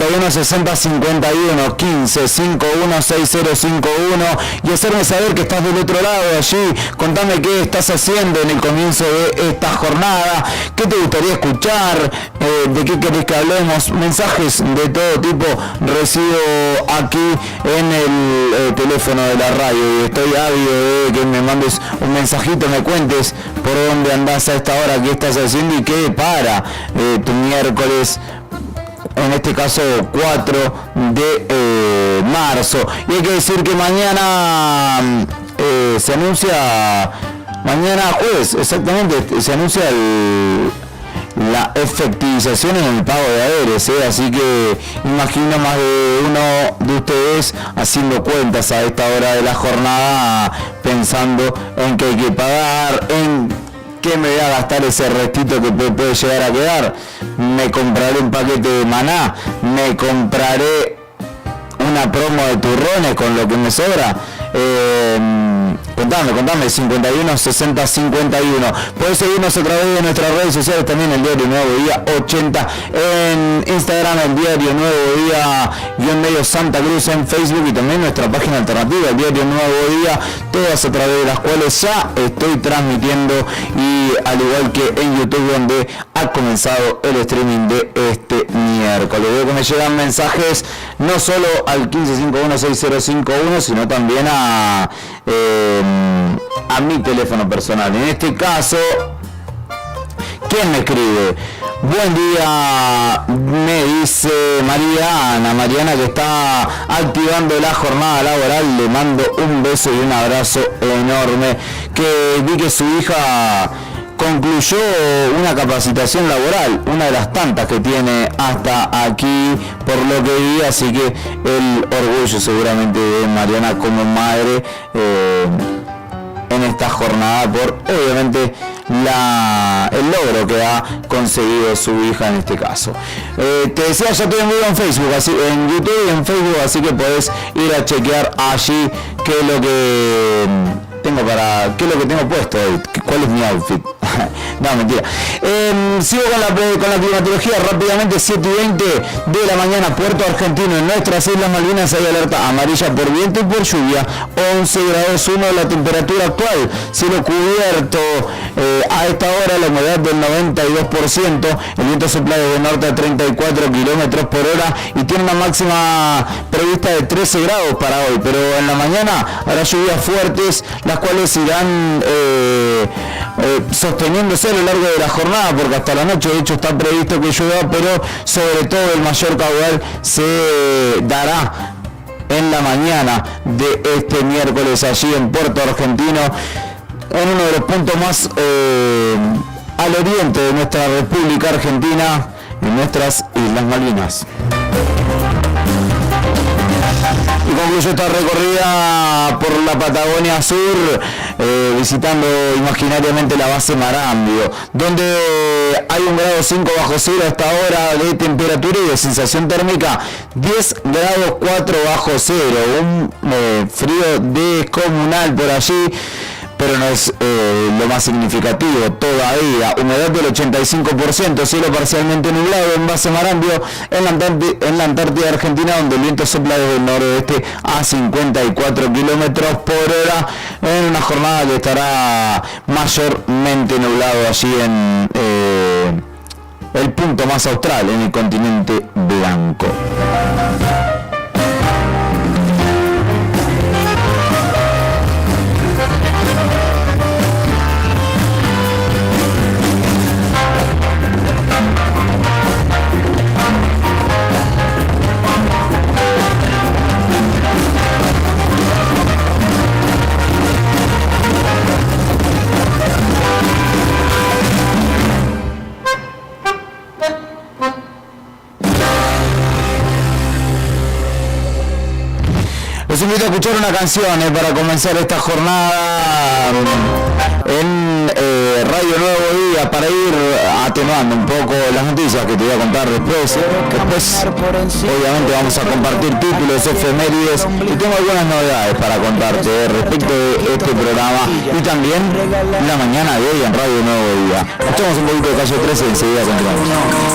51 60 51 15 51 6051 y hacerme saber que estás del otro lado de allí. Contame qué estás haciendo en el comienzo de esta jornada, qué te gustaría escuchar, de qué querés que hablemos. Mensajes de todo tipo recibo aquí en el teléfono de la radio y estoy ávido de que me mandes un mensajito, me cuentes por dónde andás a esta hora, qué estás haciendo y qué para tu miércoles, en este caso 4 de marzo. Y hay que decir que mañana se anuncia, mañana jueves exactamente, se anuncia la efectivización en el pago de haberes, así que imagino más de uno de ustedes haciendo cuentas a esta hora de la jornada, pensando en qué hay que pagar, en qué me voy a gastar ese restito que puede llegar a quedar. Me compraré un paquete de maná, me compraré una promo de turrones con lo que me sobra. Contame, 51 60 51. Podés seguirnos a través de nuestras redes sociales, también el Diario Nuevo Día 80, en Instagram el Diario Nuevo Día _ Santa Cruz, en Facebook, y también nuestra página alternativa, el Diario Nuevo Día, todas a través de las cuales ya estoy transmitiendo, y al igual que en YouTube, donde ha comenzado el streaming de este miércoles. Veo que me llegan mensajes no solo al 15516051, sino también a mi teléfono personal. En este caso, ¿quién me escribe? Buen día, me dice Mariana, que está activando la jornada laboral. Le mando un beso y un abrazo enorme, que vi que su hija concluyó una capacitación laboral, una de las tantas que tiene hasta aquí, por lo que vi, así que el orgullo seguramente de Mariana como madre en esta jornada, por obviamente el logro que ha conseguido su hija en este caso. Te decía, ya estoy en vivo en Facebook, así, en YouTube y en Facebook, así que podés ir a chequear allí qué es lo que tengo puesto hoy, cuál es mi outfit. No, mentira. Sigo con la climatología rápidamente. 7:20 de la mañana, Puerto Argentino. En nuestras Islas Malvinas hay alerta amarilla por viento y por lluvia. 11 grados 1 la temperatura actual. Cielo cubierto. A esta hora la humedad del 92%. El viento sopla desde norte a 34 kilómetros por hora y tiene una máxima prevista de 13 grados para hoy. Pero en la mañana habrá lluvias fuertes, las cuales irán sosteniéndose a lo largo de la jornada, porque hasta la noche de hecho está previsto que llueva, pero sobre todo el mayor caudal se dará en la mañana de este miércoles allí en Puerto Argentino, en uno de los puntos más al oriente de nuestra República Argentina, en nuestras Islas Malvinas. Y concluyo esta recorrida por la Patagonia Sur, visitando imaginariamente la base Marambio, donde hay 1,5 grados bajo cero a esta hora de temperatura y de sensación térmica 10,4 grados bajo cero. Un frío descomunal por allí, pero no es lo más significativo todavía. Humedad del 85%, cielo parcialmente nublado en base Marambio, en la Antártida Argentina, donde el viento sopla desde el noroeste a 54 kilómetros por hora, en una jornada que estará mayormente nublado allí en el punto más austral, en el continente blanco. Los invito a escuchar una canción para comenzar esta jornada en Radio Nuevo Día, para ir atenuando un poco las noticias que te voy a contar después. Obviamente vamos a compartir títulos, efemérides, y tengo algunas novedades para contarte respecto de este programa y también la mañana de hoy en Radio Nuevo Día. Escuchamos un poquito de Calle 13 y enseguida continuamos.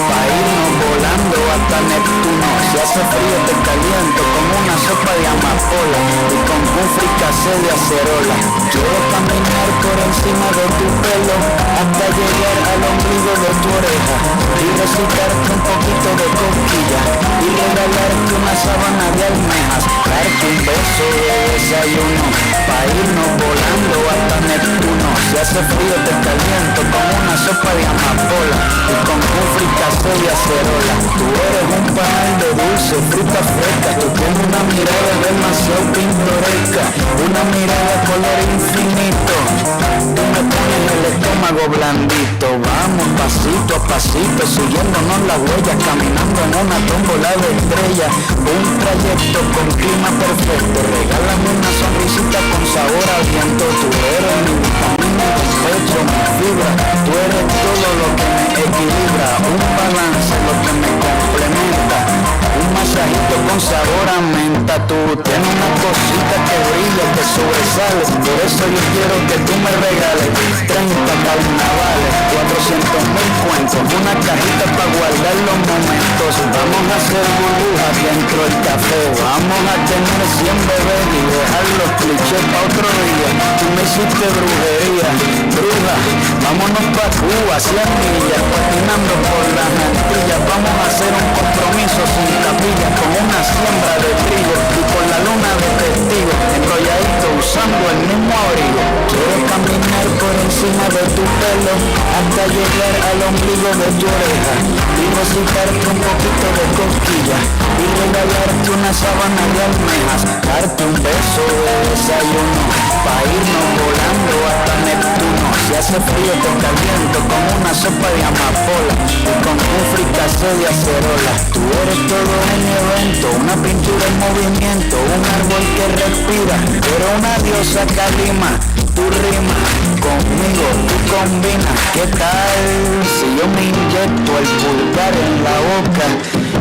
Para irnos volando hasta Neptuno, hace frío te caliento como una sopa de amapola y con un fricasé de acerola. Quiero caminar por encima de tu pelo hasta llegar al ombligo de tu oreja y recitarte un poquito de cosquilla y regalarte una sábana de almejas, darte un beso de desayuno pa' irnos volando hasta Neptuno. Si hace frío te caliento como una sopa de amapola y con un fricasé de acerola. Tú eres un panal de dulce, fruta fresca, tú tienes una mirada demasiado pintoresca, una mirada color infinito. Tú me pones el estómago blandito, vamos pasito a pasito, siguiéndonos las huellas, caminando en una tómbola de estrellas, un trayecto con clima perfecto. Regálame una sonrisita con sabor a viento. Tú eres mi vitamina, mi pecho, mi fibra, tú eres todo lo que me equilibra, un balance lo que me complementa, un masajito con sabor a menta. Tú tienes una cosita que brilla, que sobresale, por eso yo quiero que tú me regales 30 carnavales, 400.000 cuentos, una cajita para guardar los momentos. Vamos a hacer burbujas dentro del café, vamos a tener 100 bebés y dejar los clichés para otro día. Tú me hiciste brujería, bruja, vámonos pa' Cuba, 100 millas, patinando por las Antillas. Vamos a hacer un compromiso sin capillas, con una siembra de trigo y con la luna de testigo, enrolladito usando el mismo abrigo. Quiero caminar por encima de tu pelo hasta llegar al ombligo de tu oreja y recitarte un poquito de cosquilla y regalarte una sábana de almejas, darte un beso de desayuno pa' irnos volando hasta Neptuno. Si hace frío te caliento como una sopa de amapola y con un fricasé de acerola. Tú eres todo en evento, una pintura en movimiento, un árbol que respira, pero una diosa calima. Tu rima conmigo, tú combinas. ¿Qué tal si yo me inyecto el pulgar en la boca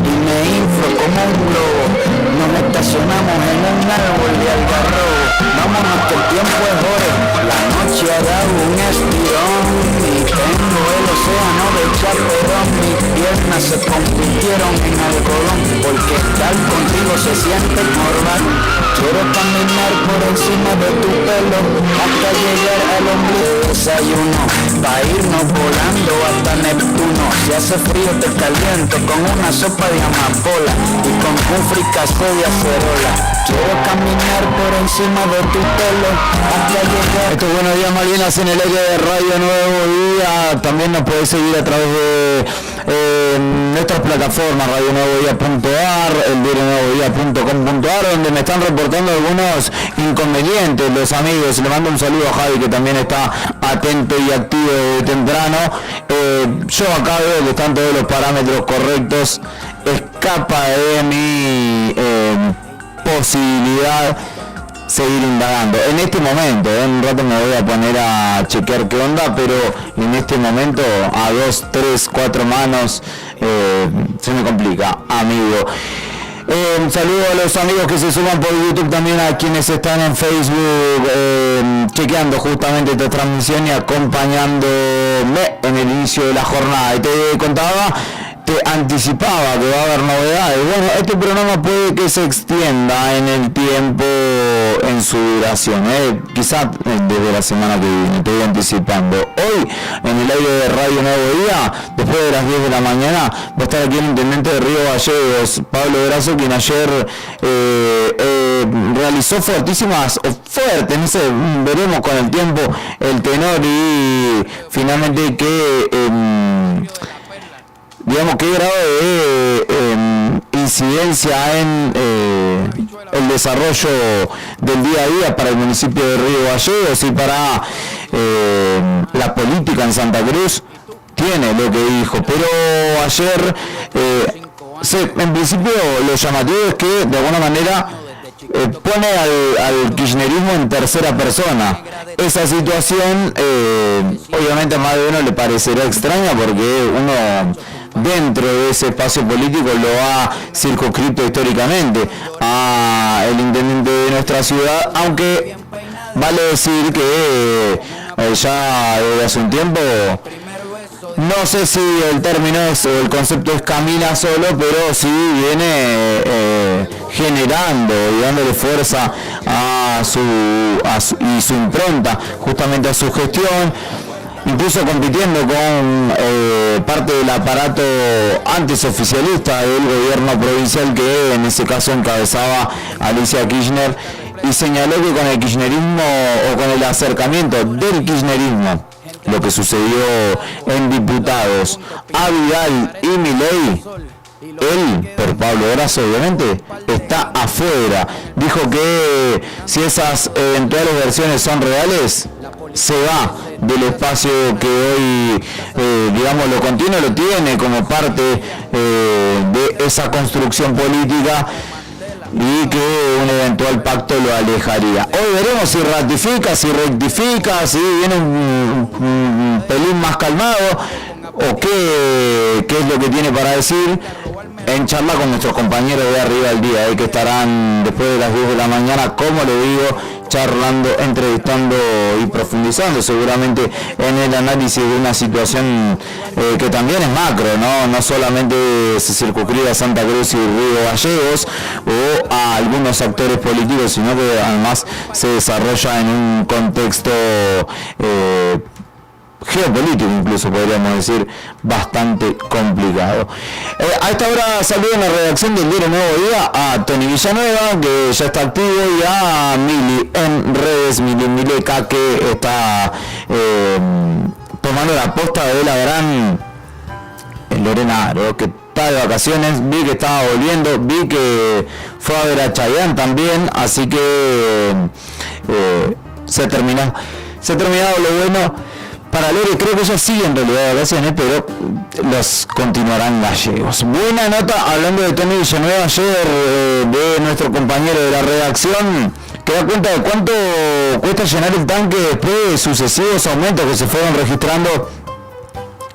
y me inflo como un globo? Nos estacionamos en un árbol de algarrobo. Vámonos que el tiempo es oro, la noche ha dado un estirón y tengo el océano de chaperón. Mis piernas se convirtieron en algodón porque estar contigo se siente normal. Quiero caminar por encima de tu pelo hasta llegar al ombligo. Desayuno pa' irnos volando hasta Neptuno. Si hace frío te caliento con una sopa de amapola y con un fricasé de acerola. Quiero caminar por encima de tu pelo hasta llegar. Esto es Buenos Días Malvinas en el aire de Radio Nuevo Día. También nos podés seguir a través de nuestras plataformas, radionuevodía.ar, eldiarionuevodía.com.ar, donde me están reportando algunos inconvenientes los amigos. Le mando un saludo a Javi, que también está atento y activo de temprano. Yo acá veo que están todos los parámetros correctos. Escapa de mi posibilidad seguir indagando. En este momento, en un rato me voy a poner a chequear qué onda, pero en este momento a 2, 3, 4 manos se me complica, amigo. Un saludo a los amigos que se suman por YouTube, también a quienes están en Facebook chequeando justamente esta transmisión y acompañándome en el inicio de la jornada. Y te contaba, te anticipaba que va a haber novedades. Bueno, este programa puede que se extienda en el tiempo, en su duración, quizá desde la semana que viene, te voy anticipando. Hoy, en el aire de Radio Nuevo Día, después de las 10 de la mañana, va a estar aquí el intendente de Río Gallegos, Pablo Grasso, quien ayer realizó fuertes, no sé, veremos con el tiempo el tenor y finalmente digamos qué grado de incidencia en el desarrollo del día a día para el municipio de Río Gallegos y para la política en Santa Cruz tiene lo que dijo. Pero ayer en principio lo llamativo es que de alguna manera pone al kirchnerismo en tercera persona. Esa situación obviamente a más de uno le parecerá extraña, porque uno dentro de ese espacio político lo ha circunscrito históricamente a el intendente de nuestra ciudad, aunque vale decir que ya desde hace un tiempo, no sé si el término o el concepto es camina solo, pero sí viene generando y dándole fuerza y su impronta justamente a su gestión, incluso compitiendo con parte del aparato antes oficialista del gobierno provincial, que en ese caso encabezaba Alicia Kirchner, y señaló que con el kirchnerismo o con el acercamiento del kirchnerismo, lo que sucedió en diputados a Vidal y Milei, él, por Pablo Grasso obviamente, está afuera. Dijo que si esas eventuales versiones son reales, se va del espacio que hoy, digamos, lo contiene, lo tiene como parte de esa construcción política, y que un eventual pacto lo alejaría. Hoy veremos si ratifica, si rectifica, si viene un pelín más calmado, o qué es lo que tiene para decir en charla con nuestros compañeros de Arriba del Día, que estarán después de las 10 de la mañana, como le digo, charlando, entrevistando y profundizando seguramente en el análisis de una situación que también es macro, no solamente se circunscribe a Santa Cruz y Río Gallegos o a algunos actores políticos, sino que además se desarrolla en un contexto geopolítico, incluso podríamos decir, bastante complicado. A esta hora saludo en la redacción del Diario Nuevo Día a Tony Villanueva, que ya está activo, y a Mili en redes, Mili Mileca, que está tomando la posta de la gran Lorena Aro, que está de vacaciones. Vi que estaba volviendo, vi que fue a ver a Chayanne también, así que se ha terminado lo bueno para Lore. Creo que ella sigue en realidad de vacaciones, pero los continuarán gallegos. Buena nota, hablando de Tony Villanueva ayer, de nuestro compañero de la redacción, que da cuenta de cuánto cuesta llenar el tanque después de sucesivos aumentos que se fueron registrando,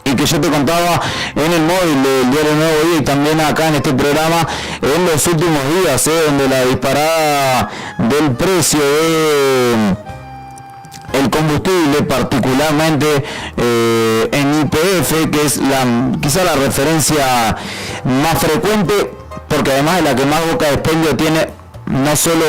y que yo te contaba en el móvil del Diario Nuevo Día y también acá en este programa en los últimos días, donde la disparada del precio de el combustible, particularmente en YPF, que es quizá la referencia más frecuente, porque además es la que más boca de expendio tiene, no solo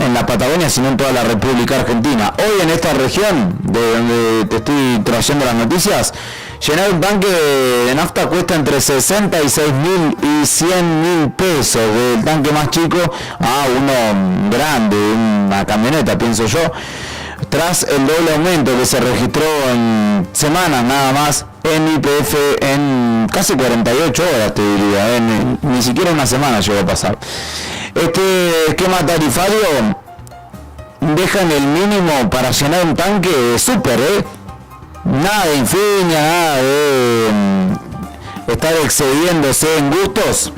en la Patagonia, sino en toda la República Argentina. Hoy en esta región, de donde te estoy trayendo las noticias, llenar un tanque de nafta cuesta entre 66.000 y 100.000 pesos, del tanque más chico a uno grande, una camioneta, pienso yo, tras el doble aumento que se registró en semanas nada más en YPF, en casi 48 horas, te diría, ni siquiera una semana llegó a pasar. Este esquema tarifario deja en el mínimo para llenar un tanque de Super, nada de Infinia, nada de estar excediéndose en gustos.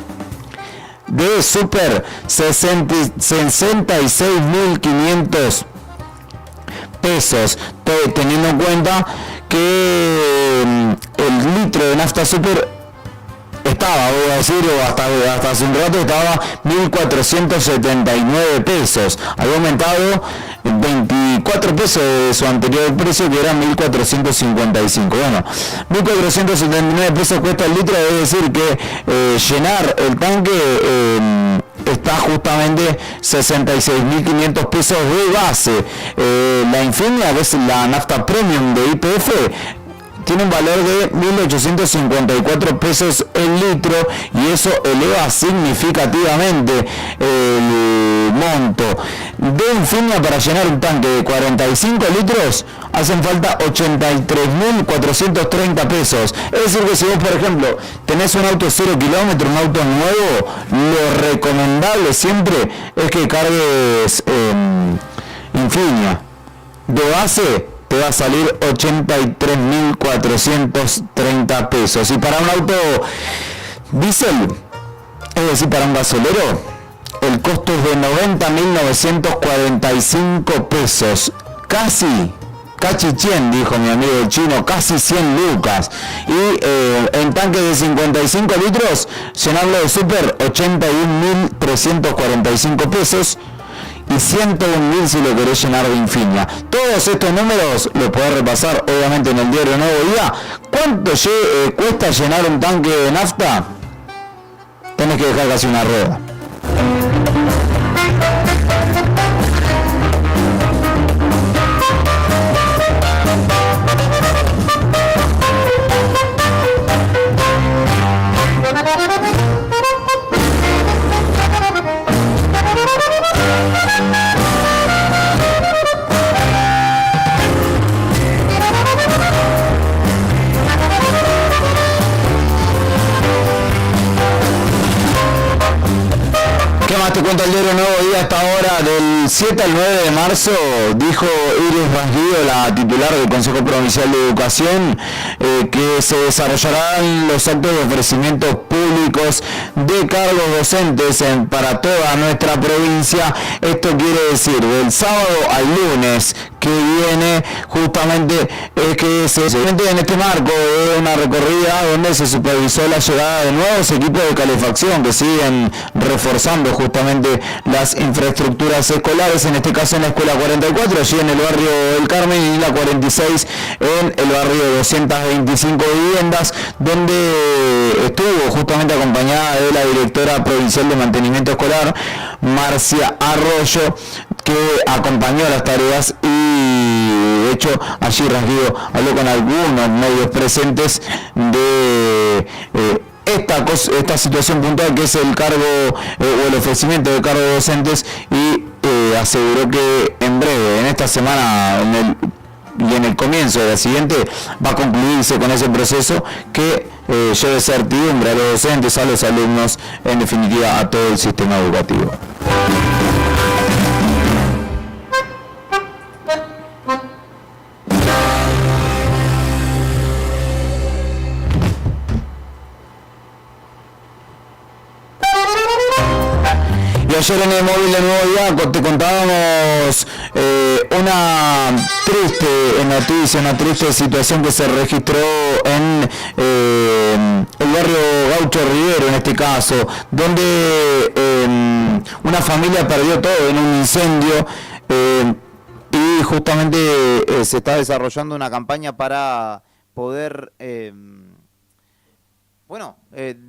De Super, 66.500 pesos, teniendo en cuenta que el litro de nafta Super estaba, voy a decir, hasta hace un rato estaba 1.479 pesos, había aumentado 24 pesos de su anterior precio, que era 1.455. Bueno, 1.479 pesos cuesta el litro, es decir que llenar el tanque está justamente 66.500 pesos de base. La Infinia, que es la nafta premium de YPF, tiene un valor de 1.854 pesos el litro, y eso eleva significativamente el monto. De Infinia, para llenar un tanque de 45 litros hacen falta 83.430 pesos. Es decir que si vos, por ejemplo, tenés un auto 0 kilómetros, un auto nuevo, lo recomendable siempre es que cargues Infinia. De base te va a salir 83.430 pesos. Y para un auto diésel, es decir, para un gasolero, el costo es de 90.945 pesos. Casi cachichén, dijo mi amigo el chino, casi 100 lucas. Y en tanque de 55 litros, llenarlo de Super, 81.345 pesos. Y 101.000 si lo querés llenar de Infinia. Todos estos números los podés repasar obviamente en el Diario Nuevo Día. ¿Cuánto cuesta llenar un tanque de nafta? Tenés que dejar casi una rueda. más te cuento el diario Nuevo Día hasta ahora, del 7 al 9 de marzo, dijo Iris Rasguido, la titular del Consejo Provincial de Educación, que se desarrollarán los actos de ofrecimientos públicos de cargos docentes para toda nuestra provincia. Esto quiere decir, del sábado al lunes que viene, justamente es que se en este marco de una recorrida donde se supervisó la llegada de nuevos equipos de calefacción que siguen reforzando justamente las infraestructuras escolares, en este caso en la escuela 44, allí en el barrio del Carmen, y la 46 en el barrio de 225 viviendas, donde estuvo justamente acompañada de la directora provincial de mantenimiento escolar, Marcia Arroyo, que acompañó las tareas, y de hecho allí Rasguido habló con algunos medios presentes de esta situación puntual que es el cargo o el ofrecimiento de cargos docentes, y aseguró que en breve, en esta semana y en el comienzo de la siguiente, va a concluirse con ese proceso que lleve certidumbre a los docentes, a los alumnos, en definitiva a todo el sistema educativo. Ayer en el móvil de Nuevo Día te contábamos una triste noticia, una triste situación que se registró en el barrio Gaucho Rivero, en este caso, donde una familia perdió todo en un incendio, y justamente se está desarrollando una campaña para poder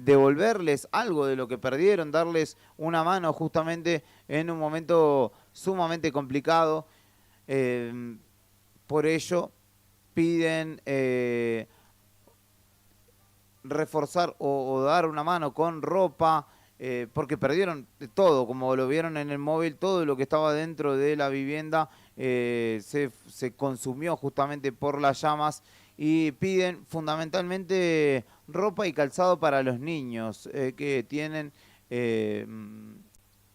devolverles algo de lo que perdieron, darles una mano justamente en un momento sumamente complicado. Por ello piden reforzar o dar una mano con ropa, porque perdieron todo, como lo vieron en el móvil, todo lo que estaba dentro de la vivienda se consumió justamente por las llamas, y piden fundamentalmente ropa y calzado para los niños, que tienen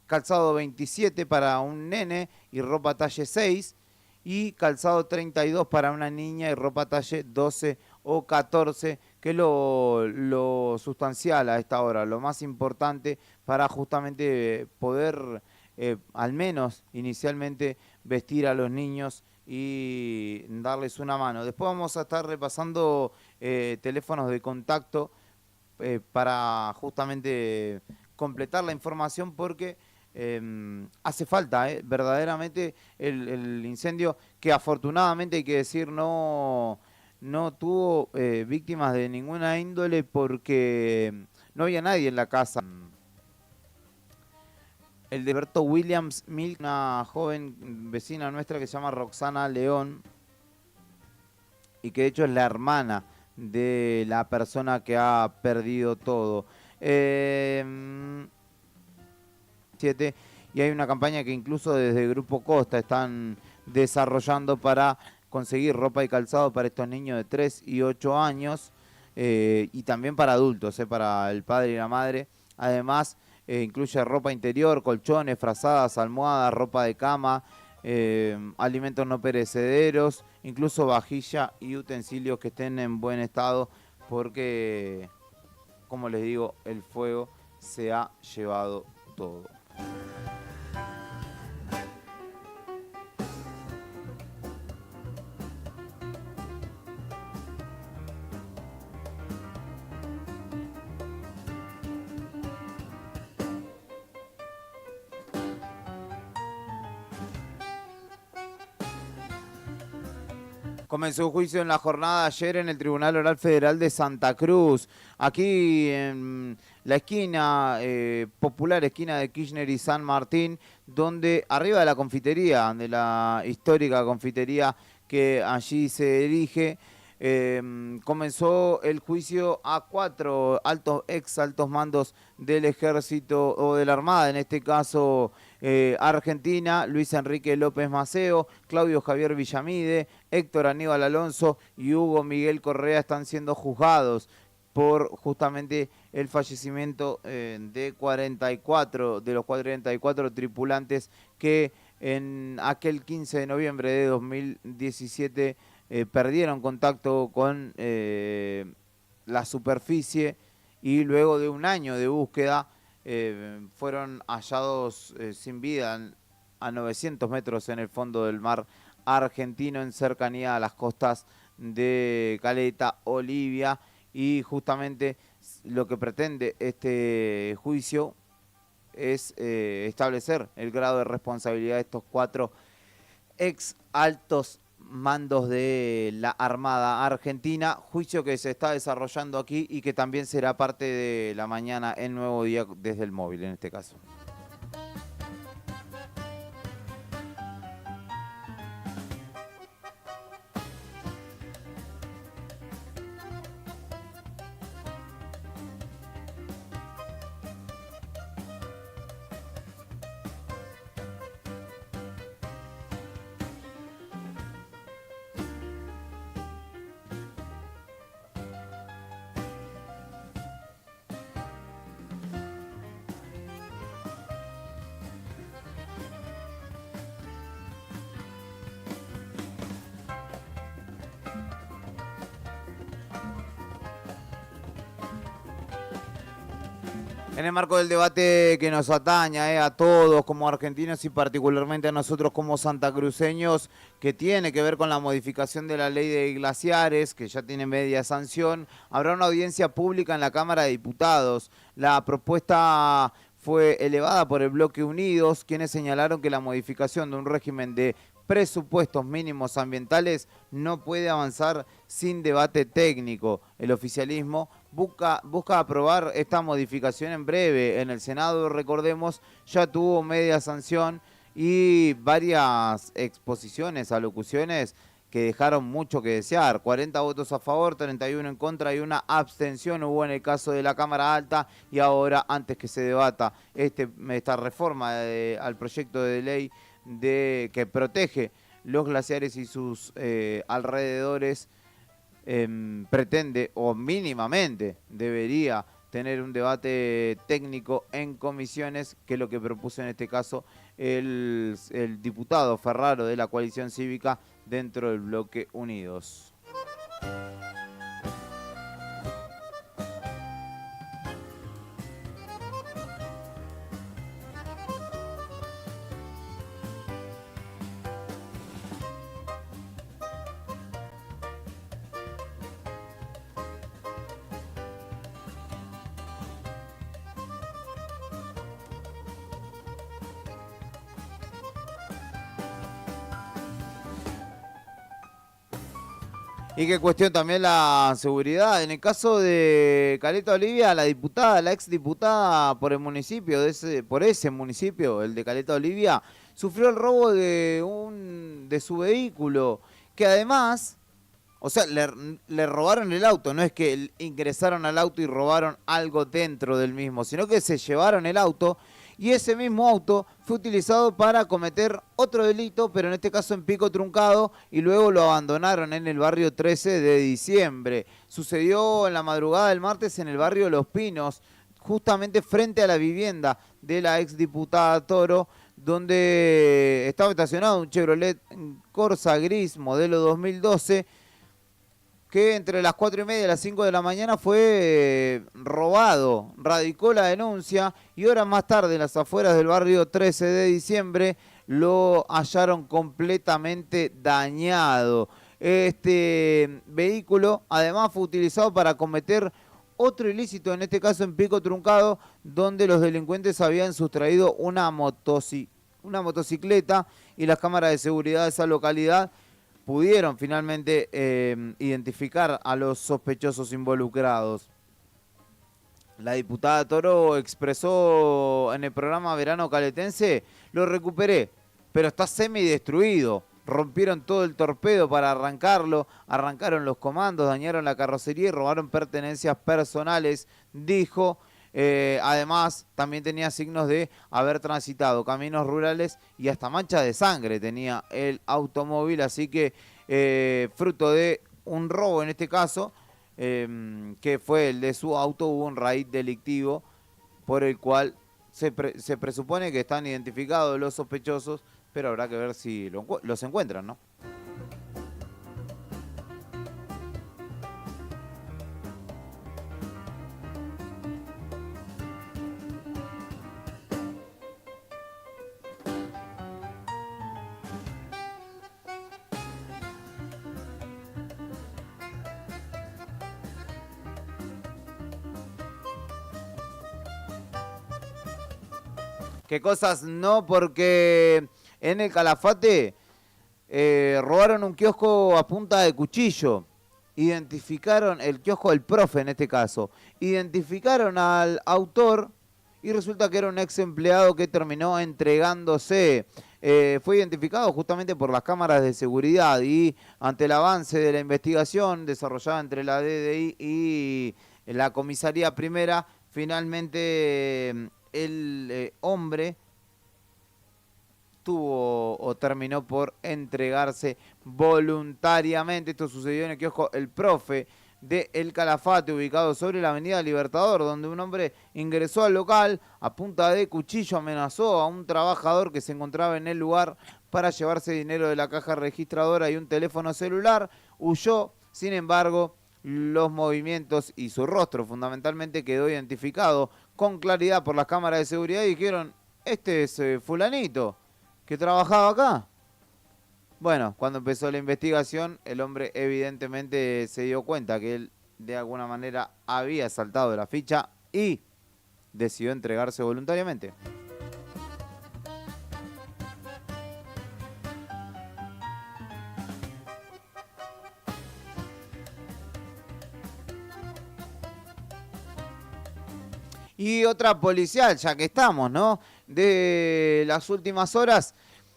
calzado 27 para un nene y ropa talle 6, y calzado 32 para una niña y ropa talle 12 o 14, que es lo sustancial a esta hora, lo más importante para justamente poder, al menos inicialmente, vestir a los niños y darles una mano. Después vamos a estar repasando teléfonos de contacto para justamente completar la información, porque hace falta verdaderamente el incendio, que afortunadamente, hay que decir, no tuvo víctimas de ninguna índole, porque no había nadie en la casa. El de Berto Williams Milk, una joven vecina nuestra que se llama Roxana León, y que de hecho es la hermana de la persona que ha perdido todo. Y hay una campaña que incluso desde Grupo Costa están desarrollando para conseguir ropa y calzado para estos niños de 3 y 8 años, y también para adultos, para el padre y la madre. Además, incluye ropa interior, colchones, frazadas, almohadas, ropa de cama, alimentos no perecederos, incluso vajilla y utensilios que estén en buen estado, porque, como les digo, el fuego se ha llevado todo. Comenzó un juicio en la jornada de ayer en el Tribunal Oral Federal de Santa Cruz, aquí en la esquina popular, esquina de Kirchner y San Martín, donde arriba de la confitería, de la histórica confitería que allí se erige, comenzó el juicio a 4 ex altos mandos del ejército o de la Armada, en este caso Argentina: Luis Enrique López Maceo, Claudio Javier Villamide, Héctor Aníbal Alonso y Hugo Miguel Correa están siendo juzgados por justamente el fallecimiento de 44 de los 44 tripulantes que en aquel 15 de noviembre de 2017 perdieron contacto con la superficie y luego de un año de búsqueda fueron hallados sin vida a 900 metros en el fondo del mar argentino, en cercanía a las costas de Caleta Olivia. Y justamente lo que pretende este juicio es establecer el grado de responsabilidad de estos 4 ex altos mandos de la Armada Argentina, juicio que se está desarrollando aquí y que también será parte de la mañana El Nuevo Día desde el móvil en este caso. En el marco del debate que nos ataña a todos como argentinos y particularmente a nosotros como santacruceños, que tiene que ver con la modificación de la ley de glaciares, que ya tiene media sanción, habrá una audiencia pública en la Cámara de Diputados. La propuesta fue elevada por el Bloque Unidos, quienes señalaron que la modificación de un régimen de presupuestos mínimos ambientales no puede avanzar sin debate técnico. El oficialismo busca aprobar esta modificación en breve. En el Senado, recordemos, ya tuvo media sanción y varias exposiciones, alocuciones que dejaron mucho que desear. 40 votos a favor, 31 en contra y una abstención hubo en el caso de la Cámara Alta. Y ahora, antes que se debata esta reforma al proyecto de ley que protege los glaciares y sus alrededores, pretende, o mínimamente debería tener un debate técnico en comisiones, que es lo que propuso en este caso el diputado Ferraro de la coalición cívica dentro del Bloque Unidos. Y que cuestión también la seguridad. En el caso de Caleta Olivia, la ex diputada por el municipio, por ese municipio, el de Caleta Olivia, sufrió el robo de su vehículo, que además, o sea, le robaron el auto. No es que ingresaron al auto y robaron algo dentro del mismo, sino que se llevaron el auto. Y ese mismo auto fue utilizado para cometer otro delito, pero en este caso en Pico Truncado, y luego lo abandonaron en el barrio 13 de diciembre. Sucedió en la madrugada del martes en el barrio Los Pinos, justamente frente a la vivienda de la exdiputada Toro, donde estaba estacionado un Chevrolet Corsa gris modelo 2012, que entre las 4:30 y las 5 de la mañana fue robado. Radicó la denuncia y horas más tarde, en las afueras del barrio 13 de diciembre, lo hallaron completamente dañado. Este vehículo además fue utilizado para cometer otro ilícito, en este caso en Pico Truncado, donde los delincuentes habían sustraído una motocicleta, y las cámaras de seguridad de esa localidad pudieron finalmente identificar a los sospechosos involucrados. La diputada Toro expresó en el programa Verano Caletense: lo recuperé, pero está semidestruido. Rompieron todo el torpedo para arrancarlo, arrancaron los comandos, dañaron la carrocería y robaron pertenencias personales, dijo. Además, también tenía signos de haber transitado caminos rurales y hasta mancha de sangre tenía el automóvil, así que fruto de un robo en este caso, que fue el de su auto, hubo un raíz delictivo por el cual se presupone que están identificados los sospechosos, pero habrá que ver si los encuentran, ¿no? ¿Qué cosas no? Porque en el Calafate robaron un kiosco a punta de cuchillo. Identificaron el kiosco del profe en este caso. Identificaron al autor y resulta que era un ex empleado que terminó entregándose. Fue identificado justamente por las cámaras de seguridad y ante el avance de la investigación desarrollada entre la DDI y la comisaría primera, finalmente el hombre tuvo o terminó por entregarse voluntariamente. Esto sucedió en el kiosco El Profe de El Calafate, ubicado sobre la avenida Libertador, donde un hombre ingresó al local a punta de cuchillo, amenazó a un trabajador que se encontraba en el lugar para llevarse dinero de la caja registradora y un teléfono celular. Huyó, sin embargo, los movimientos y su rostro fundamentalmente quedó identificado con claridad por las cámaras de seguridad y dijeron, este es fulanito que trabajaba acá. Bueno, cuando empezó la investigación, el hombre evidentemente se dio cuenta que él de alguna manera había saltado de la ficha y decidió entregarse voluntariamente. Y otra policial, ya que estamos, ¿no? De las últimas horas,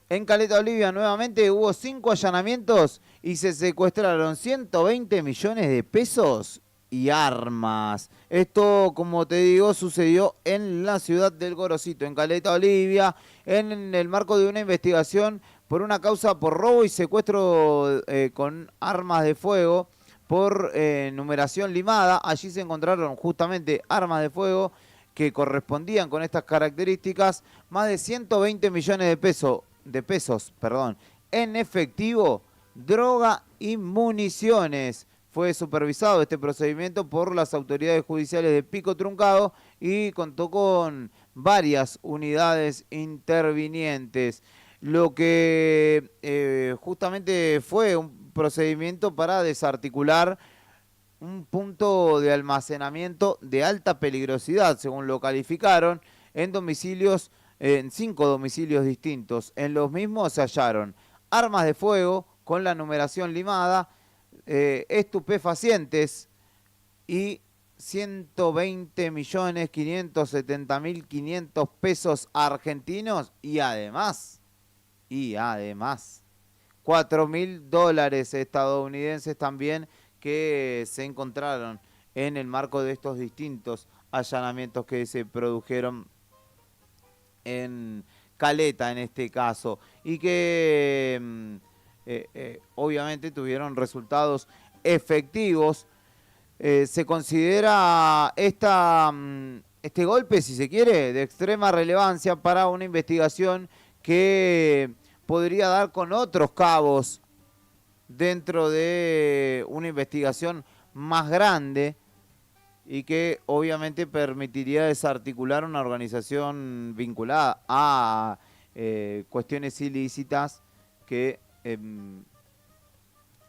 en Caleta Olivia nuevamente hubo 5 allanamientos y se secuestraron 120 millones de pesos y armas. Esto, como te digo, sucedió en la ciudad del Gorosito, en Caleta Olivia, en el marco de una investigación por una causa por robo y secuestro con armas de fuego por numeración limada. Allí se encontraron justamente armas de fuego que correspondían con estas características, más de 120 millones de pesos, en efectivo, droga y municiones. Fue supervisado este procedimiento por las autoridades judiciales de Pico Truncado y contó con varias unidades intervinientes. Lo que justamente fue un procedimiento para desarticular un punto de almacenamiento de alta peligrosidad, según lo calificaron, en 5 domicilios distintos. En los mismos se hallaron armas de fuego con la numeración limada, estupefacientes y 120.570.500 pesos argentinos y además $4.000 estadounidenses también, que se encontraron en el marco de estos distintos allanamientos que se produjeron en Caleta en este caso y que obviamente tuvieron resultados efectivos. Se considera este golpe, si se quiere, de extrema relevancia para una investigación que podría dar con otros cabos dentro de una investigación más grande y que obviamente permitiría desarticular una organización vinculada a cuestiones ilícitas que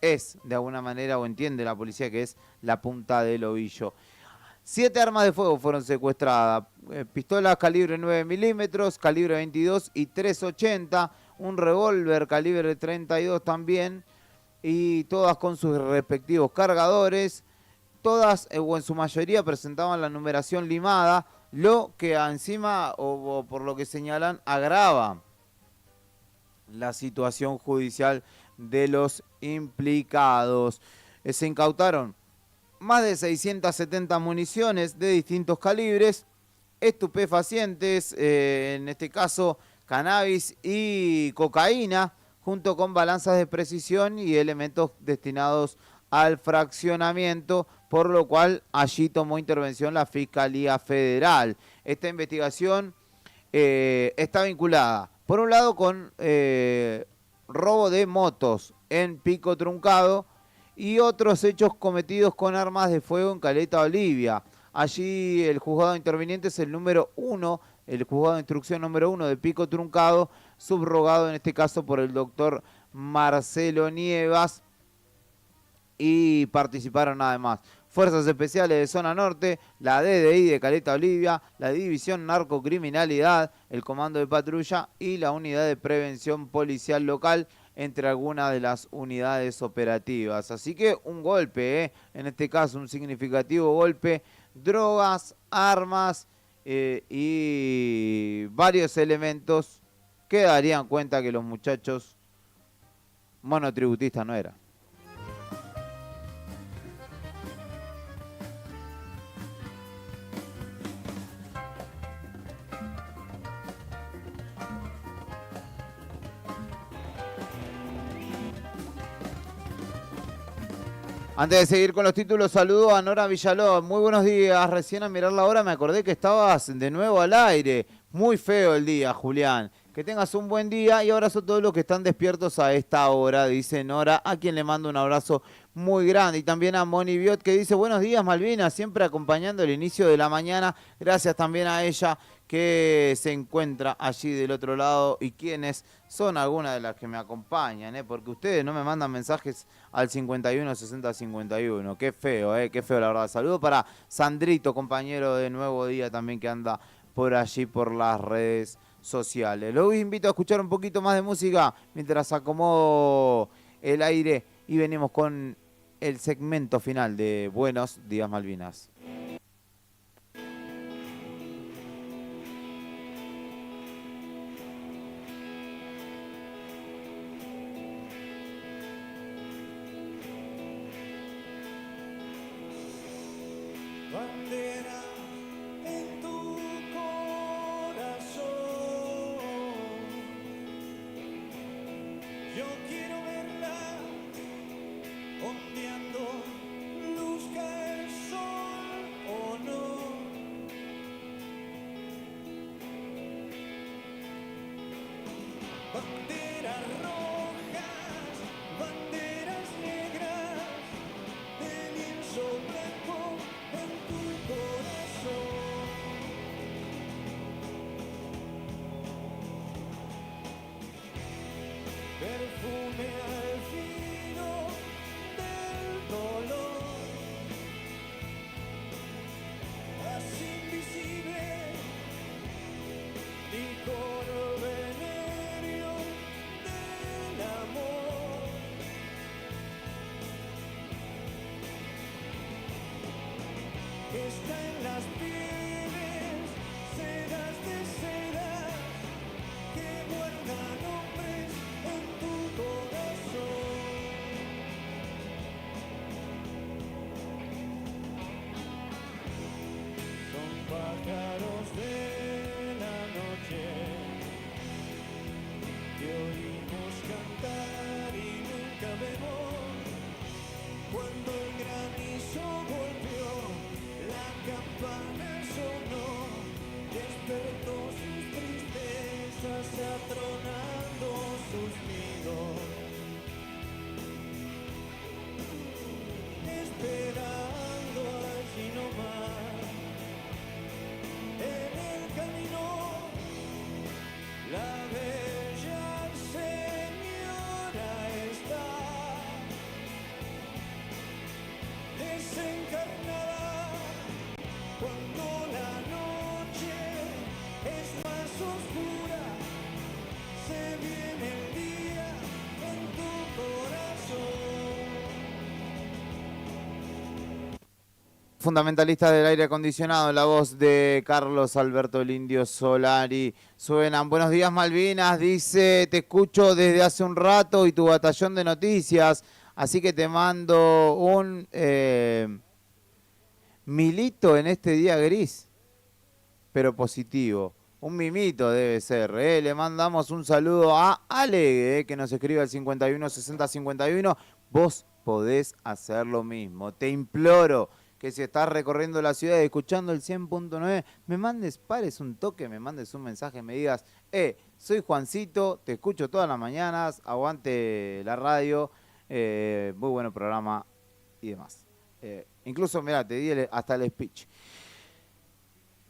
es de alguna manera, o entiende la policía que es la punta del ovillo. 7 armas de fuego fueron secuestradas, pistolas calibre 9 milímetros, calibre 22 y 380, un revólver calibre 32 también, y todas con sus respectivos cargadores. Todas o en su mayoría presentaban la numeración limada, lo que encima o por lo que señalan agrava la situación judicial de los implicados. Se incautaron más de 670 municiones de distintos calibres, estupefacientes, en este caso cannabis y cocaína, junto con balanzas de precisión y elementos destinados al fraccionamiento, por lo cual allí tomó intervención la Fiscalía Federal. Esta investigación está vinculada, por un lado, con robo de motos en Pico Truncado y otros hechos cometidos con armas de fuego en Caleta Olivia. Allí el juzgado interviniente es el número 1, el juzgado de instrucción número 1 de Pico Truncado, subrogado en este caso por el doctor Marcelo Nievas, y participaron además Fuerzas Especiales de Zona Norte, la DDI de Caleta Olivia, la División Narcocriminalidad, el Comando de Patrulla y la Unidad de Prevención Policial Local, entre algunas de las unidades operativas. Así que un golpe, en este caso un significativo golpe, drogas, armas y varios elementos que darían cuenta que los muchachos monotributistas no eran. Antes de seguir con los títulos, saludo a Nora Villalobos. Muy buenos días. Recién a mirar la hora me acordé que estabas de nuevo al aire. Muy feo el día, Julián. Que tengas un buen día y abrazo a todos los que están despiertos a esta hora, dice Nora, a quien le mando un abrazo muy grande. Y también a Moni Biot, que dice, buenos días, Malvinas, siempre acompañando el inicio de la mañana. Gracias también a ella, que se encuentra allí del otro lado, y quienes son algunas de las que me acompañan, porque ustedes no me mandan mensajes al 51 60 51. Qué feo, qué feo la verdad. Saludo para Sandrito, compañero de Nuevo Día también, que anda por allí por las redes sociales. Los invito a escuchar un poquito más de música mientras acomodo el aire y venimos con el segmento final de Buenos Días Malvinas. Bandera en tu corazón, yo quiero verla ondeando, luzca el sol o no. Banderas rojas, banderas negras, de lienzo blanco en tu corazón. Perfume al filo del dolor, así invisible, licor venéreo del amor. Está en las pieles, sedas de seda, que guardan hombres en tu corazón. Son pájaros de la noche que oímos cantar y nunca vemos. Cuando el granizo golpeó, la campana sonó, despertó sus tristezas, atronando sus nidos, esperando allí nomás, en el camino, la bella señora está desencarnada. Cuando la noche es más oscura, se viene el día en tu corazón. Fundamentalista del aire acondicionado, la voz de Carlos Alberto el Indio Solari. Suenan Buenos Días Malvinas, dice, te escucho desde hace un rato y tu batallón de noticias, así que te mando un milito en este día gris, pero positivo. Un mimito debe ser. Le mandamos un saludo a Ale, que nos escribe al 51 60 51. Vos podés hacer lo mismo. Te imploro que si estás recorriendo la ciudad y escuchando el 100.9, pares un toque, me mandes un mensaje, me digas, soy Juancito, te escucho todas las mañanas, aguante la radio, muy buen programa y demás. Incluso, mirá, te di hasta el speech.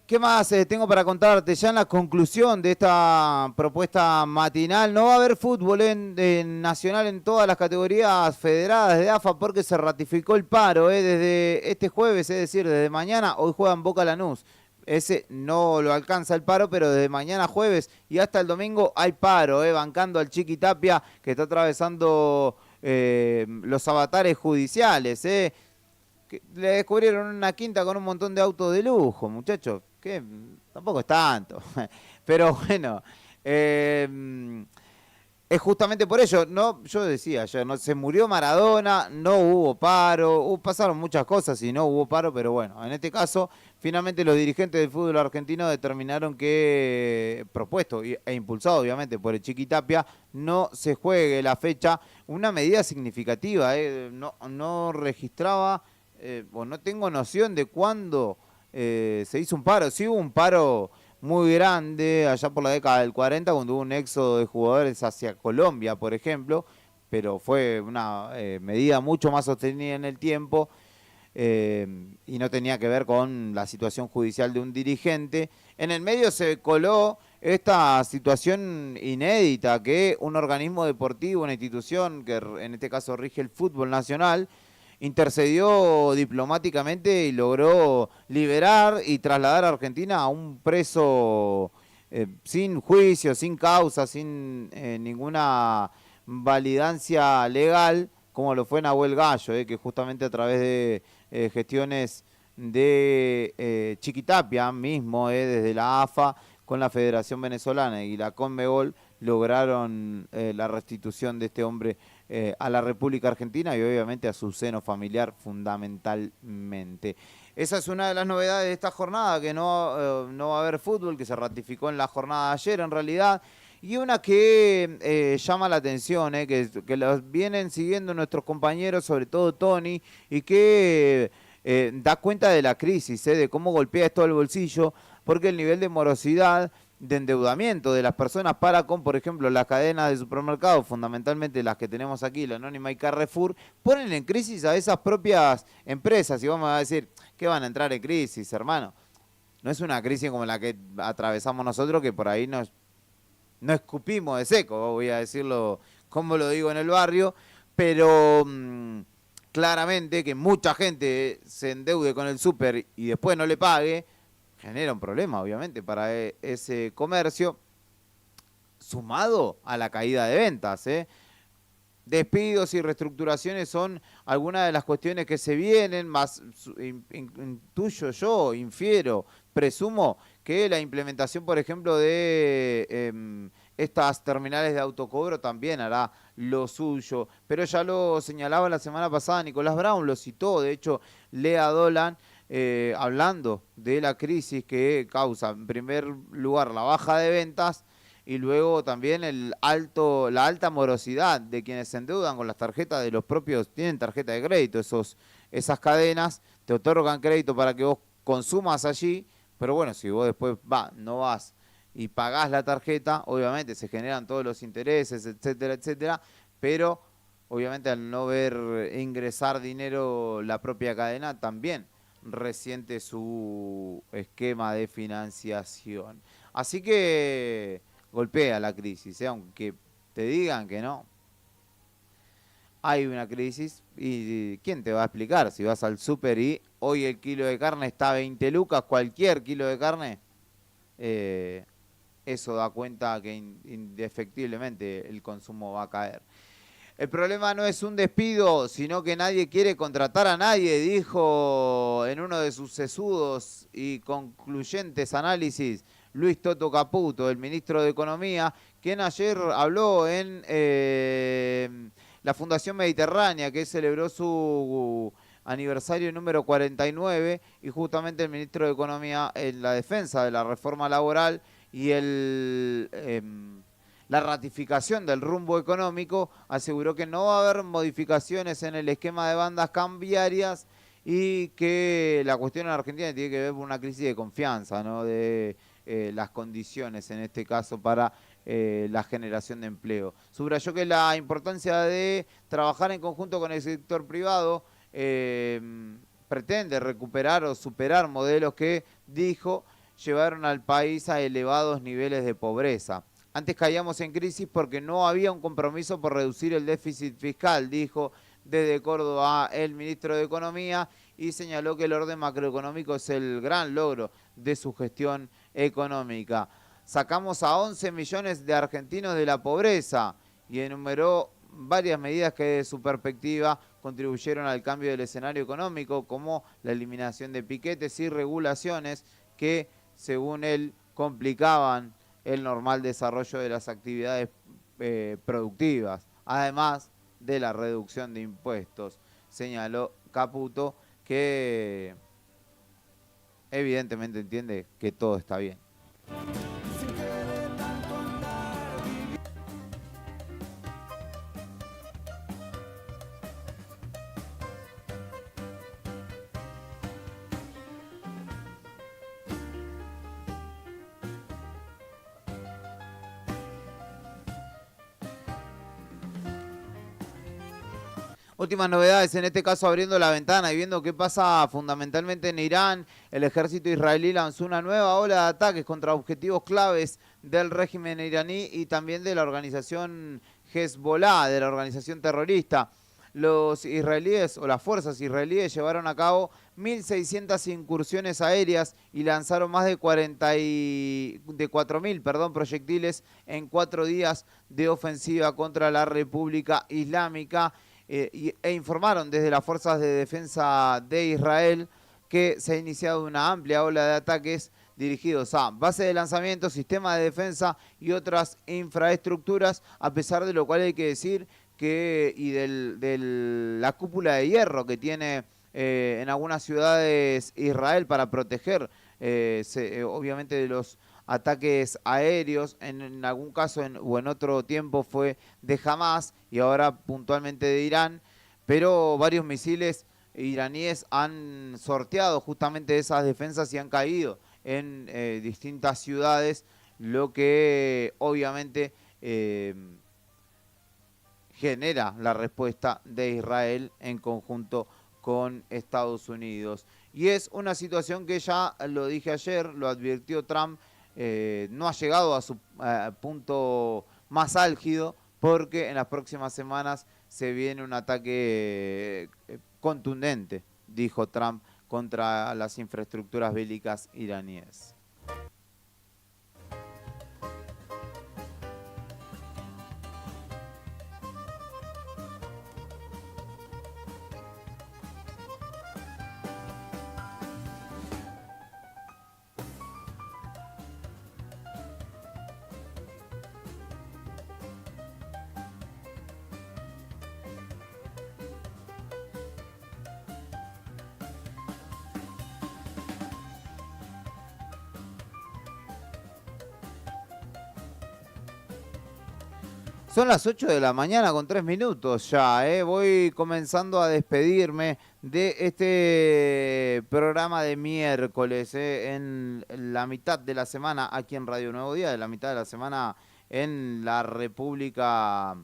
¿Qué más tengo para contarte? Ya en la conclusión de esta propuesta matinal, no va a haber fútbol en nacional en todas las categorías federadas de AFA porque se ratificó el paro desde este jueves, es decir, desde mañana. Hoy juegan Boca Lanús. Ese no lo alcanza el paro, pero desde mañana jueves y hasta el domingo hay paro, bancando al Chiqui Tapia que está atravesando los avatares judiciales. Que le descubrieron una quinta con un montón de autos de lujo, muchachos. Que tampoco es tanto. Pero bueno, es justamente por ello. No, yo decía, se murió Maradona, no hubo paro, pasaron muchas cosas y no hubo paro, pero bueno, en este caso, finalmente los dirigentes del fútbol argentino determinaron que, propuesto e impulsado obviamente por el Chiqui Tapia, no se juegue la fecha. Una medida significativa, no registraba, o no tengo noción de cuándo se hizo un paro. Sí hubo un paro muy grande allá por la década del 40 cuando hubo un éxodo de jugadores hacia Colombia, por ejemplo, pero fue una medida mucho más sostenida en el tiempo y no tenía que ver con la situación judicial de un dirigente. En el medio se coló esta situación inédita que un organismo deportivo, una institución que en este caso rige el fútbol nacional, intercedió diplomáticamente y logró liberar y trasladar a Argentina a un preso sin juicio, sin causa, sin ninguna validancia legal, como lo fue Nahuel Gallo, que justamente a través de gestiones de Chiqui Tapia mismo, desde la AFA, con la Federación Venezolana y la Conmebol, lograron la restitución de este hombre a la República Argentina y obviamente a su seno familiar fundamentalmente. Esa es una de las novedades de esta jornada, que no va a haber fútbol, que se ratificó en la jornada de ayer en realidad, y una que llama la atención, que los vienen siguiendo nuestros compañeros, sobre todo Tony, y que da cuenta de la crisis, de cómo golpea esto al bolsillo, porque el nivel de morosidad, de endeudamiento de las personas para con, por ejemplo, las cadenas de supermercados, fundamentalmente las que tenemos aquí, la Anónima y Carrefour, ponen en crisis a esas propias empresas. Y vamos a decir, ¿qué van a entrar en crisis, hermano? No es una crisis como la que atravesamos nosotros, que por ahí no escupimos de seco, voy a decirlo como lo digo en el barrio, pero claramente que mucha gente se endeude con el súper y después no le pague, genera un problema, obviamente, para ese comercio, sumado a la caída de ventas. Despidos y reestructuraciones son algunas de las cuestiones que se vienen, más intuyo yo, infiero, presumo que la implementación, por ejemplo, de estas terminales de autocobro también hará lo suyo. Pero ya lo señalaba la semana pasada Nicolás Brown, lo citó, de hecho, Lea Dolan, hablando de la crisis que causa, en primer lugar, la baja de ventas y luego también la alta morosidad de quienes se endeudan con las tarjetas de los propios, tienen tarjeta de crédito, esas cadenas te otorgan crédito para que vos consumas allí, pero bueno, si vos después no vas y pagás la tarjeta, obviamente se generan todos los intereses, etcétera, etcétera, pero obviamente al no ver ingresar dinero la propia cadena, también resiente su esquema de financiación. Así que golpea la crisis, aunque te digan que no. Hay una crisis y ¿quién te va a explicar? Si vas al súper y hoy el kilo de carne está a 20 lucas, cualquier kilo de carne, eso da cuenta que indefectiblemente el consumo va a caer. El problema no es un despido, sino que nadie quiere contratar a nadie, dijo en uno de sus sesudos y concluyentes análisis Luis Toto Caputo, el ministro de Economía, quien ayer habló en la Fundación Mediterránea, que celebró su aniversario número 49, y justamente el ministro de Economía en la defensa de la reforma laboral y la ratificación del rumbo económico, aseguró que no va a haber modificaciones en el esquema de bandas cambiarias y que la cuestión en Argentina tiene que ver con una crisis de confianza, ¿no? De las condiciones, en este caso, para la generación de empleo. Subrayó que la importancia de trabajar en conjunto con el sector privado pretende recuperar o superar modelos que, dijo, llevaron al país a elevados niveles de pobreza. Antes caíamos en crisis porque no había un compromiso por reducir el déficit fiscal, dijo desde Córdoba el ministro de Economía, y señaló que el orden macroeconómico es el gran logro de su gestión económica. Sacamos a 11 millones de argentinos de la pobreza y enumeró varias medidas que desde su perspectiva contribuyeron al cambio del escenario económico, como la eliminación de piquetes y regulaciones que, según él, complicaban el normal desarrollo de las actividades productivas, además de la reducción de impuestos. Señaló Caputo que evidentemente entiende que todo está bien. Últimas novedades, en este caso abriendo la ventana y viendo qué pasa fundamentalmente en Irán. El ejército israelí lanzó una nueva ola de ataques contra objetivos claves del régimen iraní y también de la organización Hezbollah, de la organización terrorista. Los israelíes o las fuerzas israelíes llevaron a cabo 1.600 incursiones aéreas y lanzaron más de 4.000 proyectiles en 4 días de ofensiva contra la República Islámica. E informaron desde las Fuerzas de Defensa de Israel que se ha iniciado una amplia ola de ataques dirigidos a bases de lanzamiento, sistemas de defensa y otras infraestructuras, a pesar de lo cual hay que decir que la cúpula de hierro que tiene en algunas ciudades Israel para proteger obviamente de los ataques aéreos, en algún caso o en otro tiempo fue de Hamas y ahora puntualmente de Irán, pero varios misiles iraníes han sorteado justamente esas defensas y han caído en distintas ciudades, lo que obviamente genera la respuesta de Israel en conjunto con Estados Unidos. Y es una situación que ya lo dije ayer, lo advirtió Trump, no ha llegado a su punto más álgido porque en las próximas semanas se viene un ataque contundente, dijo Trump, contra las infraestructuras bélicas iraníes. Son las 8 de la mañana con 3 minutos ya, voy comenzando a despedirme de este programa de miércoles, en la mitad de la semana aquí en Radio Nuevo Día, de la mitad de la semana en la República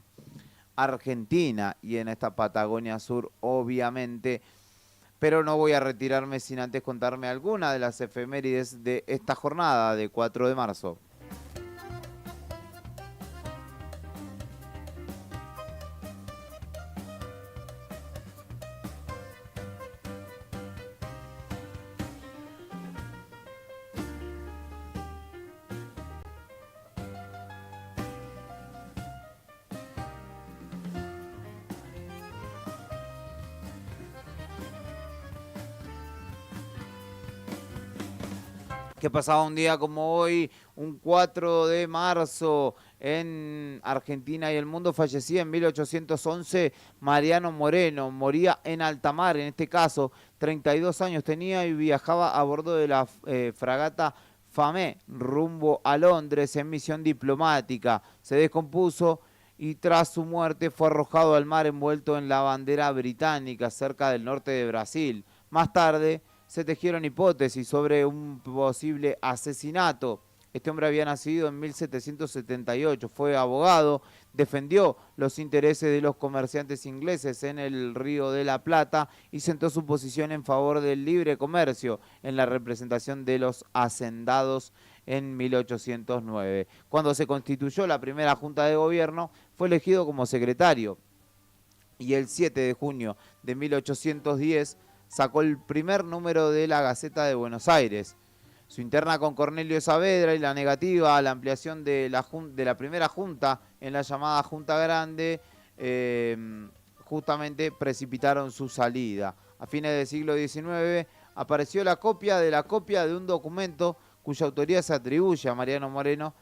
Argentina y en esta Patagonia Sur, obviamente. Pero no voy a retirarme sin antes contarme alguna de las efemérides de esta jornada de 4 de marzo. Que pasaba un día como hoy, un 4 de marzo, en Argentina y el mundo. Fallecía en 1811 Mariano Moreno, moría en alta mar, en este caso 32 años tenía y viajaba a bordo de la fragata Famé rumbo a Londres en misión diplomática. Se descompuso y tras su muerte fue arrojado al mar envuelto en la bandera británica cerca del norte de Brasil. Más tarde se tejieron hipótesis sobre un posible asesinato. Este hombre había nacido en 1778, fue abogado, defendió los intereses de los comerciantes ingleses en el Río de la Plata y sentó su posición en favor del libre comercio en la representación de los hacendados en 1809. Cuando se constituyó la primera Junta de Gobierno, fue elegido como secretario y el 7 de junio de 1810 sacó el primer número de la Gaceta de Buenos Aires. Su interna con Cornelio Saavedra y la negativa a la ampliación de la primera junta en la llamada Junta Grande justamente precipitaron su salida. A fines del siglo XIX apareció la copia de un documento cuya autoría se atribuye a Mariano Moreno,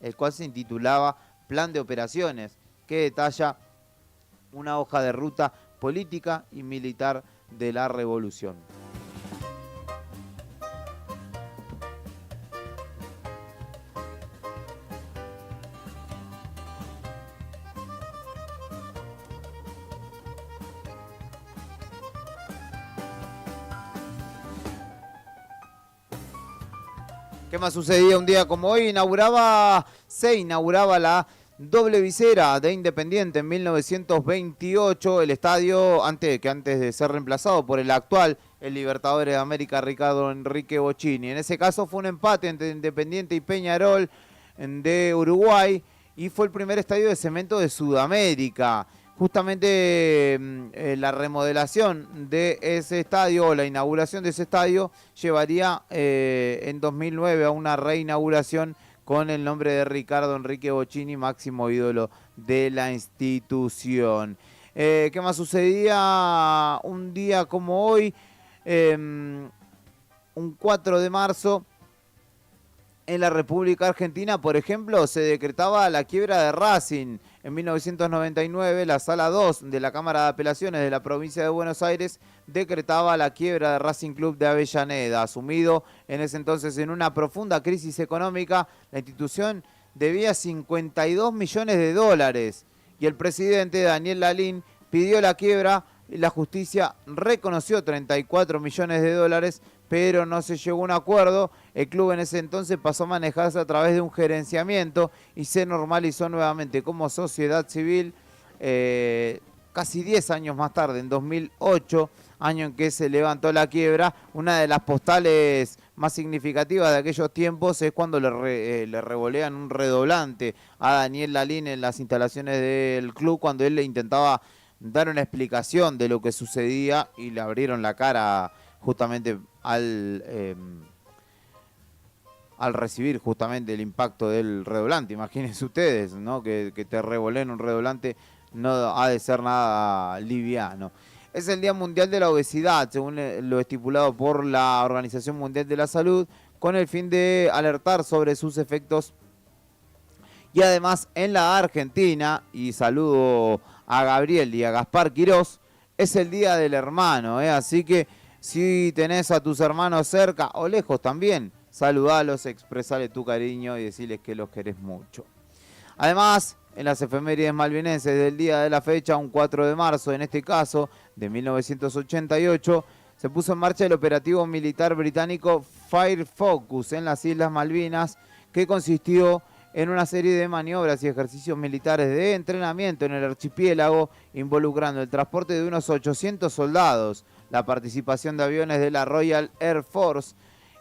el cual se intitulaba Plan de Operaciones, que detalla una hoja de ruta política y militar de la revolución. ¿Qué más sucedía un día como hoy? Se inauguraba la doble visera de Independiente en 1928, el estadio antes de ser reemplazado por el actual, el Libertadores de América Ricardo Enrique Bocchini. En ese caso fue un empate entre Independiente y Peñarol de Uruguay y fue el primer estadio de cemento de Sudamérica. Justamente la remodelación de ese estadio o la inauguración de ese estadio llevaría en 2009 a una reinauguración con el nombre de Ricardo Enrique Bocchini, máximo ídolo de la institución. ¿Qué más sucedía un día como hoy? Un 4 de marzo, en la República Argentina, por ejemplo, se decretaba la quiebra de Racing. En 1999, la Sala 2 de la Cámara de Apelaciones de la provincia de Buenos Aires decretaba la quiebra de Racing Club de Avellaneda. Sumido en ese entonces en una profunda crisis económica, la institución debía 52 millones de dólares y el presidente Daniel Lalín pidió la quiebra y la justicia reconoció 34 millones de dólares, pero no se llegó a un acuerdo. El club en ese entonces pasó a manejarse a través de un gerenciamiento y se normalizó nuevamente como sociedad civil casi 10 años más tarde, en 2008, año en que se levantó la quiebra. Una de las postales más significativas de aquellos tiempos es cuando le revolean un redoblante a Daniel Lalín en las instalaciones del club, cuando él le intentaba dar una explicación de lo que sucedía y le abrieron la cara justamente al recibir justamente el impacto del redoblante. Imagínense ustedes, ¿no? Que te revoleen un redoblante no ha de ser nada liviano. Es el Día Mundial de la Obesidad, según lo estipulado por la Organización Mundial de la Salud, con el fin de alertar sobre sus efectos. Y además en la Argentina, y saludo a Gabriel y a Gaspar Quirós, es el Día del Hermano, así que si tenés a tus hermanos cerca o lejos también, saludalos, expresale tu cariño y decirles que los querés mucho. Además, en las efemérides malvinenses del día de la fecha, un 4 de marzo, en este caso, de 1988, se puso en marcha el operativo militar británico Fire Focus en las Islas Malvinas, que consistió en una serie de maniobras y ejercicios militares de entrenamiento en el archipiélago, involucrando el transporte de unos 800 soldados, la participación de aviones de la Royal Air Force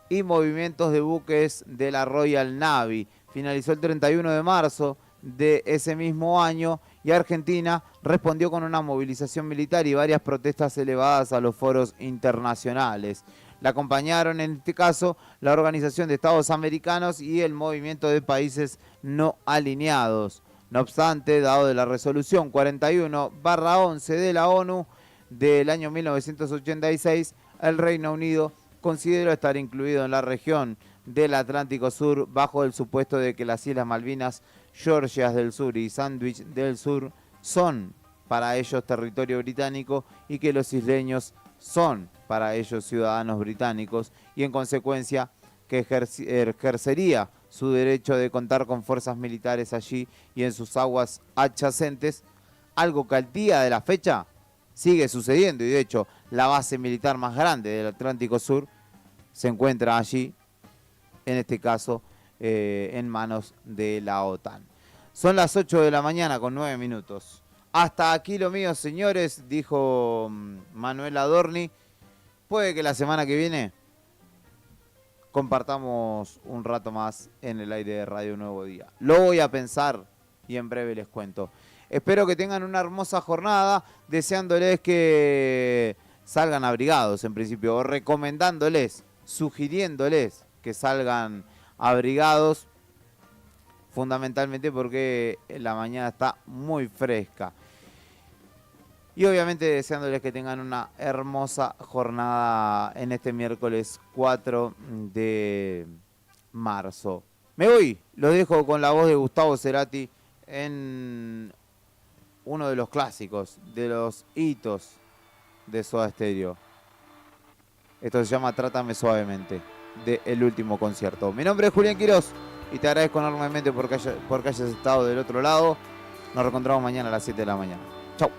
y movimientos de buques de la Royal Navy. Finalizó el 31 de marzo de ese mismo año y Argentina respondió con una movilización militar y varias protestas elevadas a los foros internacionales. La acompañaron en este caso la Organización de Estados Americanos y el Movimiento de Países No Alineados. No obstante, dado de la resolución 41/11 de la ONU del año 1986, el Reino Unido consideró estar incluido en la región del Atlántico Sur bajo el supuesto de que las Islas Malvinas, Georgias del Sur y Sandwich del Sur son para ellos territorio británico y que los isleños son para ellos ciudadanos británicos, y en consecuencia que que ejercería su derecho de contar con fuerzas militares allí y en sus aguas adyacentes, algo que al día de la fecha sigue sucediendo, y de hecho la base militar más grande del Atlántico Sur se encuentra allí, en este caso en manos de la OTAN. Son las 8 de la mañana con 9 minutos. Hasta aquí lo mío, señores, dijo Manuel Adorni. Puede que la semana que viene compartamos un rato más en el aire de Radio Nuevo Día. Lo voy a pensar y en breve les cuento. Espero que tengan una hermosa jornada, deseándoles que salgan abrigados en principio, o recomendándoles, sugiriéndoles que salgan abrigados, fundamentalmente porque la mañana está muy fresca. Y obviamente deseándoles que tengan una hermosa jornada en este miércoles 4 de marzo. Me voy, los dejo con la voz de Gustavo Cerati en uno de los clásicos, de los hitos de Soda Stereo. Esto se llama Trátame Suavemente, de El Último Concierto. Mi nombre es Julián Quirós y te agradezco enormemente porque hayas estado del otro lado. Nos reencontramos mañana a las 7 de la mañana. Chau.